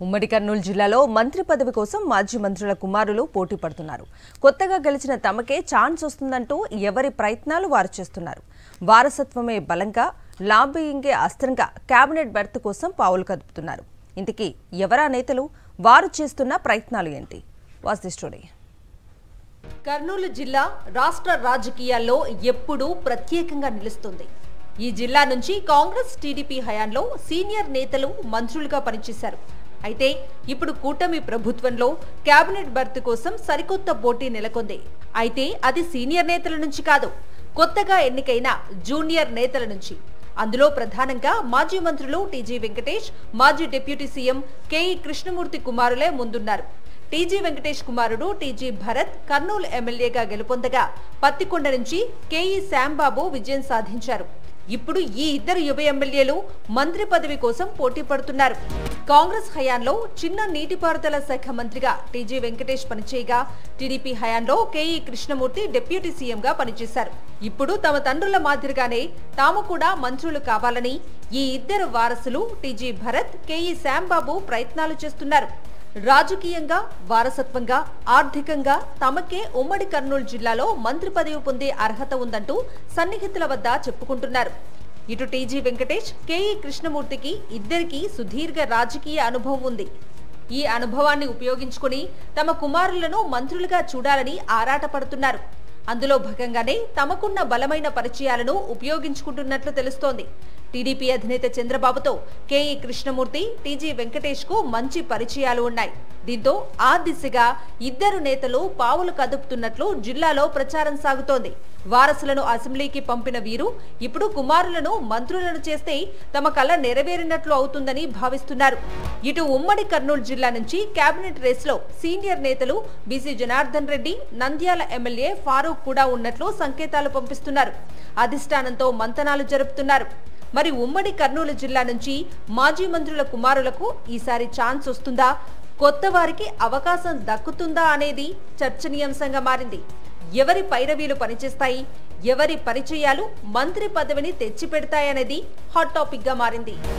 ఉమ్మడి కర్నూలు జిల్లాలో మంత్రి పదవి కోసం మాజీ మంత్రుల కుమారులు పోటీ పడుతున్నారు. కొత్తగా గెలిచిన తమకే ఛాన్స్ వస్తుందంటూ ఎవరి ప్రయత్నాలు వారు చేస్తున్నారు. వారసత్వమే బలంగా, లాబీయింగే అస్త్రంగా కేబినెట్ బెర్త్ కోసం పావులు కదుపుతున్నారు. ఇంతకీ ఎవరా నేతలు, వారు చేస్తున్న ప్రయత్నాలు ఏంటి? Watch the story. కర్నూలు జిల్లా రాష్ట్ర రాజకీయాల్లో ఎప్పుడూ ప్రత్యేకంగా నిలుస్తుంది. ఈ జిల్లా నుంచి కాంగ్రెస్, టీడీపీ హయాంలో సీనియర్ నేతలు మంత్రులుగా పనిచేశారు. అయితే ఇప్పుడు కూటమి ప్రభుత్వంలో కేబినెట్ బెర్త్ కోసం సరికొత్త పోటీ నెలకొంది. అయితే అది సీనియర్ నేతల నుంచి కాదు, కొత్తగా ఎన్నికైన జూనియర్ నేతల నుంచి. అందులో ప్రధానంగా మాజీ మంత్రులు టీజీ వెంకటేష్, మాజీ డిప్యూటీ సీఎం కేఈ కృష్ణమూర్తి కుమారులే ముందున్నారు. టీజీ వెంకటేష్ కుమారుడు టీజీ భరత్ కర్నూలు ఎమ్మెల్యేగా గెలుపొందగా, పత్తికొండ నుంచి కేఈ శ్యాంబాబు విజయం సాధించారు. ఇప్పుడు ఈ ఇద్దరు యువ ఎమ్మెల్యేలు మంత్రి పదవి కోసం పోటీ పడుతున్నారు. కాంగ్రెస్ హయాంలో చిన్న నీటిపారుదల శాఖ మంత్రిగా టీజీ వెంకటేష్ పనిచేయగా, టీడీపీ హయాంలో కేఈ కృష్ణమూర్తి డిప్యూటీ సీఎంగా పనిచేశారు. ఇప్పుడు తమ తండ్రుల మాదిరిగానే తాము కూడా మంత్రులు కావాలని ఈ ఇద్దరు వారసులు టీజీ భరత్, కేఈ శ్యాంబాబు ప్రయత్నాలు చేస్తున్నారు. రాజకీయంగా, వారసత్వంగా, ఆర్థికంగా తమకే ఉమ్మడి కర్నూలు జిల్లాలో మంత్రి పదవి పొందే అర్హత ఉందంటూ సన్నిహితుల వద్ద చెప్పుకుంటున్నారు. ఇటు టీజీ వెంకటేష్, కేఈ కృష్ణమూర్తికి ఇద్దరికీ సుదీర్ఘ రాజకీయ అనుభవం ఉంది. ఈ అనుభవాన్ని ఉపయోగించుకుని తమ కుమారులను మంత్రులుగా చూడాలని ఆరాటపడుతున్నారు. అందులో భాగంగానే తమకున్న బలమైన పరిచయాలను ఉపయోగించుకుంటున్నట్లు తెలుస్తోంది. టీడీపీ అధినేత చంద్రబాబుతో కేఈ కృష్ణమూర్తి, టీజీ వెంకటేష్ కు మంచి పరిచయాలు ఉన్నాయి. దీంతో ఆ దిశగా ఇద్దరు నేతలు పావులు కదుపుతున్నట్లు జిల్లాలో ప్రచారం సాగుతోంది. వారసులను అసెంబ్లీకి పంపిన వీరు ఇప్పుడు కుమారులను మంత్రులను చేస్తే తమ కల నెరవేరినట్లు అవుతుందని భావిస్తున్నారు. ఇటు ఉమ్మడి కర్నూలు జిల్లా నుంచి కేబినెట్ రేసులో సీనియర్ నేతలు బీసీ జనార్దన్ రెడ్డి, నంద్యాల ఎమ్మెల్యే ఫారూక్ కూడా ఉన్నట్లు సంకేతాలు పంపిస్తున్నారు. అధిష్టానంతో మంతనాలు జరుపుతున్నారు. మరి ఉమ్మడి కర్నూలు జిల్లా నుంచి మాజీ మంత్రుల కుమారులకు ఈసారి ఛాన్స్ వస్తుందా, కొత్త వారికి అవకాశం దక్కుతుందా అనేది చర్చనీయాంశంగా మారింది. ఎవరి పైరవీలు పనిచేస్తాయి, ఎవరి పరిచయాలు మంత్రి పదవిని తెచ్చిపెడతాయనేది హాట్ టాపిక్ గా మారింది.